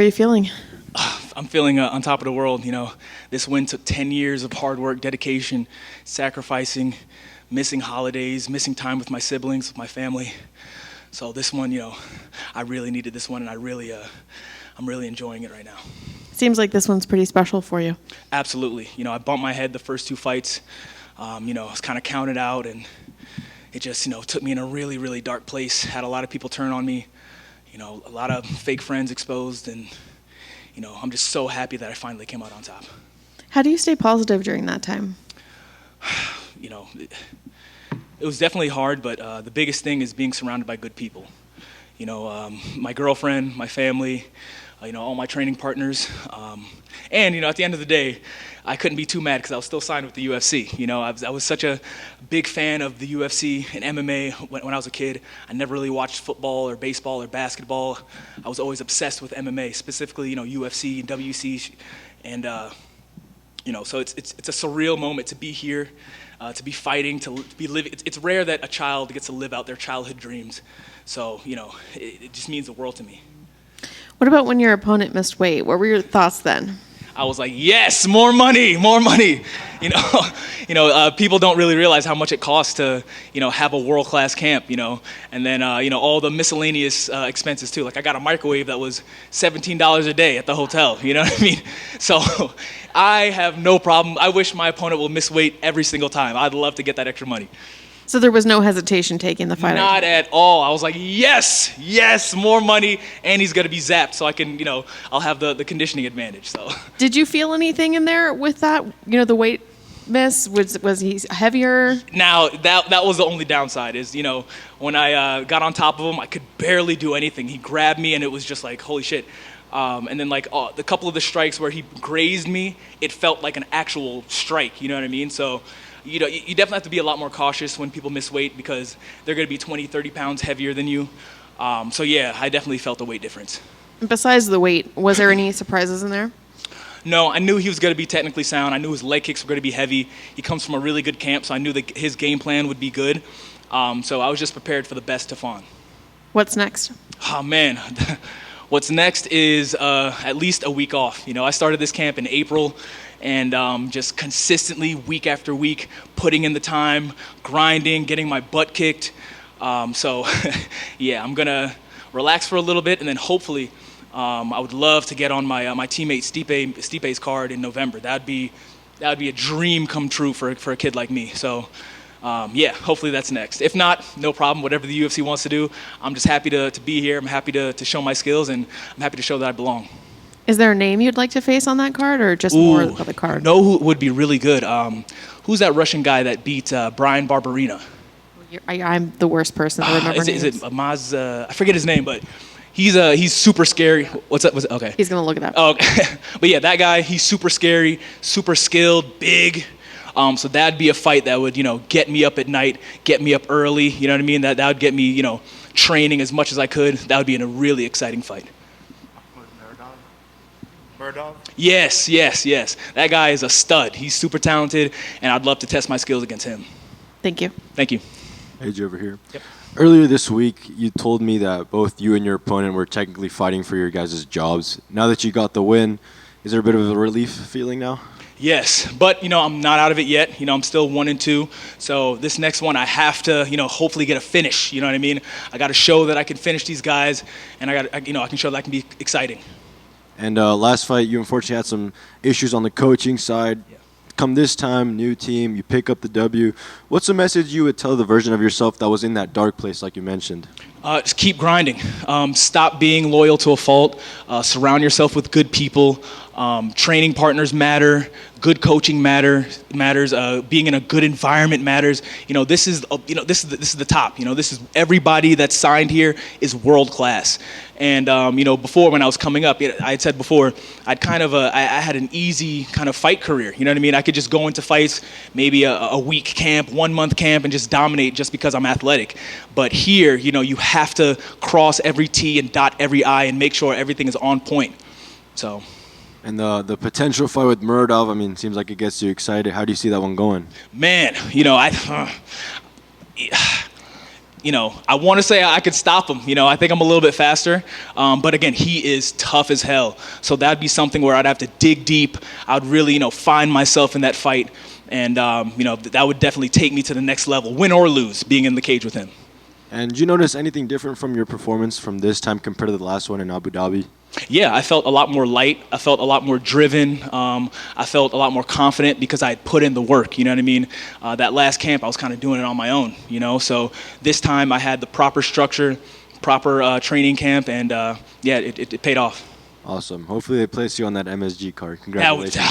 How are you feeling? I'm feeling on top of the world. This win took 10 years of hard work, dedication, sacrificing, missing holidays, missing time with my siblings, with my family. So this one, I really needed this one, and I'm really enjoying it right now. Seems like this one's pretty special for you. Absolutely. I bumped my head the first two fights. I was kind of counted out, and it just, took me in a really, really dark place. Had a lot of people turn on me, a lot of fake friends exposed, and I'm just so happy that I finally came out on top. How do you stay positive during that time? It was definitely hard, but the biggest thing is being surrounded by good people. My girlfriend, my family, all my training partners. And, at the end of the day, I couldn't be too mad because I was still signed with the UFC. I was such a big fan of the UFC and MMA when I was a kid. I never really watched football or baseball or basketball. I was always obsessed with MMA, specifically, UFC and WC. And, so it's a surreal moment to be here, to be fighting, to be living. It's rare that a child gets to live out their childhood dreams. So, it just means the world to me. What about when your opponent missed weight? What were your thoughts then? I was like, yes, more money, more money. People don't really realize how much it costs to, have a world-class camp, and then, all the miscellaneous expenses too. Like I got a microwave that was $17 a day at the hotel, you know what I mean? So I have no problem. I wish my opponent will miss weight every single time. I'd love to get that extra money. So there was no hesitation taking the fight? Not at all. I was like, yes, more money, and he's going to be zapped, so I can, I'll have the conditioning advantage. So. Did you feel anything in there with that? The weight miss? Was he heavier? Now, that was the only downside is, when I got on top of him, I could barely do anything. He grabbed me, and it was just like, holy shit. And then, the couple of the strikes where he grazed me, it felt like an actual strike, you know what I mean? So. You definitely have to be a lot more cautious when people miss weight because they're going to be 20, 30 pounds heavier than you. So, yeah, I definitely felt the weight difference. Besides the weight, was there any surprises in there? No, I knew he was going to be technically sound. I knew his leg kicks were going to be heavy. He comes from a really good camp, so I knew that his game plan would be good. So I was just prepared for the best Tafon. What's next? Oh, man. What's next is at least a week off. I started this camp in April. And just consistently, week after week, putting in the time, grinding, getting my butt kicked. So, yeah, I'm going to relax for a little bit, and then hopefully I would love to get on my teammate Stipe's card in November. That would be a dream come true for a kid like me. So, yeah, hopefully that's next. If not, no problem. Whatever the UFC wants to do, I'm just happy to be here. I'm happy to show my skills, and I'm happy to show that I belong. Is there a name you'd like to face on that card, or just more of the card? No, who would be really good? Who's that Russian guy that beat Brian Barberina? I'm the worst person to remember names. Is it Maz? I forget his name, but he's super scary. What's that? Okay. He's gonna look it up. Oh, okay. But yeah, that guy. He's super scary, super skilled, big. So that'd be a fight that would get me up at night, get me up early. You know what I mean? That would get me training as much as I could. That would be a really exciting fight. Murdoch? Yes. That guy is a stud. He's super talented, and I'd love to test my skills against him. Thank you. Thank you. AJ over here. Yep. Earlier this week, you told me that both you and your opponent were technically fighting for your guys' jobs. Now that you got the win, is there a bit of a relief feeling now? Yes, but I'm not out of it yet. I'm still 1-2. So this next one, I have to, hopefully get a finish. You know what I mean? I got to show that I can finish these guys, and I can show that I can be exciting. And last fight, you unfortunately had some issues on the coaching side. Yeah. Come this time, new team, you pick up the W. What's a message you would tell the version of yourself that was in that dark place like you mentioned? Just keep grinding. Stop being loyal to a fault. Surround yourself with good people. Training partners matter. Good coaching matters. Being in a good environment matters. This is the top. This is everybody that's signed here is world class. And before when I was coming up, I had said before I had an easy kind of fight career. You know what I mean? I could just go into fights, maybe a week camp, 1 month camp, and just dominate just because I'm athletic. But here, you have to cross every T and dot every I and make sure everything is on point. So. And the potential fight with Muradov, seems like it gets you excited. How do you see that one going? Man, I want to say I could stop him. I think I'm a little bit faster. But again, he is tough as hell. So that'd be something where I'd have to dig deep. I'd really, find myself in that fight. And, that would definitely take me to the next level, win or lose, being in the cage with him. And did you notice anything different from your performance from this time compared to the last one in Abu Dhabi? Yeah, I felt a lot more light. I felt a lot more driven. I felt a lot more confident because I had put in the work. You know what I mean? That last camp, I was kind of doing it on my own. So this time I had the proper structure, proper training camp, and it paid off. Awesome. Hopefully they place you on that MSG card. Congratulations.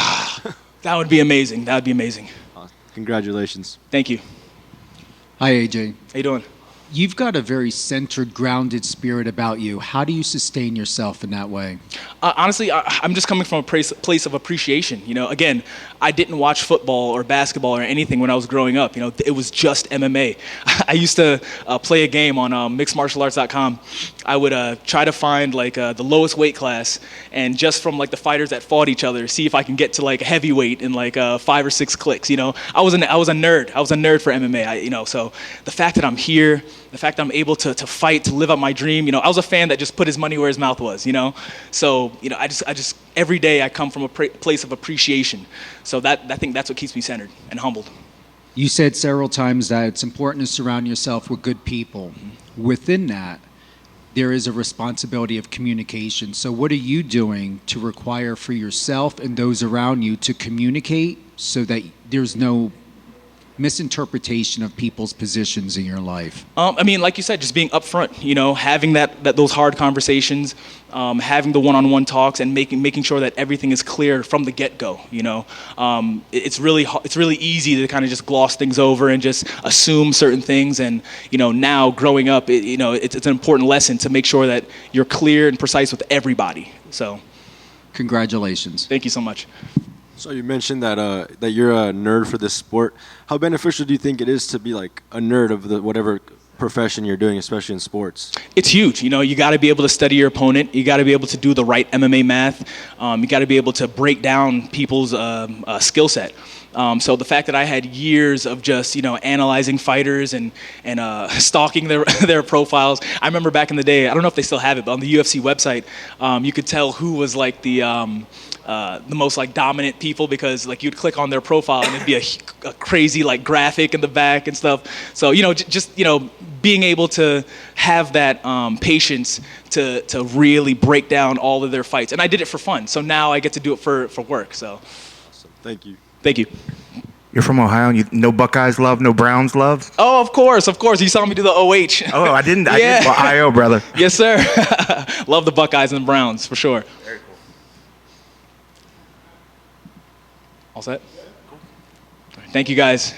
That would be amazing. That would be amazing. Awesome. Congratulations. Thank you. Hi, AJ. How you doing? You've got a very centered, grounded spirit about you. How do you sustain yourself in that way? Honestly, I'm just coming from a place of appreciation. Again, I didn't watch football or basketball or anything when I was growing up. It was just MMA. I used to play a game on mixedmartialarts.com. I would try to find the lowest weight class, and just from the fighters that fought each other, see if I can get to a heavyweight in 5 or 6 clicks. I was a nerd. I was a nerd for MMA. So the fact that I'm here, the fact that I'm able to fight, to live out my dream, I was a fan that just put his money where his mouth was, So, I just every day I come from a place of appreciation. So I think that's what keeps me centered and humbled. You said several times that it's important to surround yourself with good people. Within that, there is a responsibility of communication. So what are you doing to require for yourself and those around you to communicate so that there's no misinterpretation of people's positions in your life? Like you said, just being upfront, having those hard conversations, having the one-on-one talks, and making sure that everything is clear from the get-go. It's really easy to kind of just gloss things over and just assume certain things. And now growing up, it's an important lesson to make sure that you're clear and precise with everybody. So, congratulations. Thank you so much. So you mentioned that that you're a nerd for this sport. How beneficial do you think it is to be a nerd of whatever profession you're doing, especially in sports? It's huge. You got to be able to study your opponent. You got to be able to do the right MMA math. You got to be able to break down people's skill set. So the fact that I had years of just analyzing fighters and stalking their profiles. I remember back in the day, I don't know if they still have it, but on the UFC website, you could tell who was the most dominant people, because you'd click on their profile and it'd be a crazy graphic in the back and stuff. So just being able to have that patience to really break down all of their fights, and I did it for fun. So now I get to do it for work. So Awesome. Thank you. Thank you. You're from Ohio, and no Buckeyes love, no Browns love? Oh, of course. You saw me do the OH. Oh, I didn't. Yeah. I did. Well, IO, brother. Yes, sir. Love the Buckeyes and the Browns, for sure. Very cool. All set? Thank you, guys.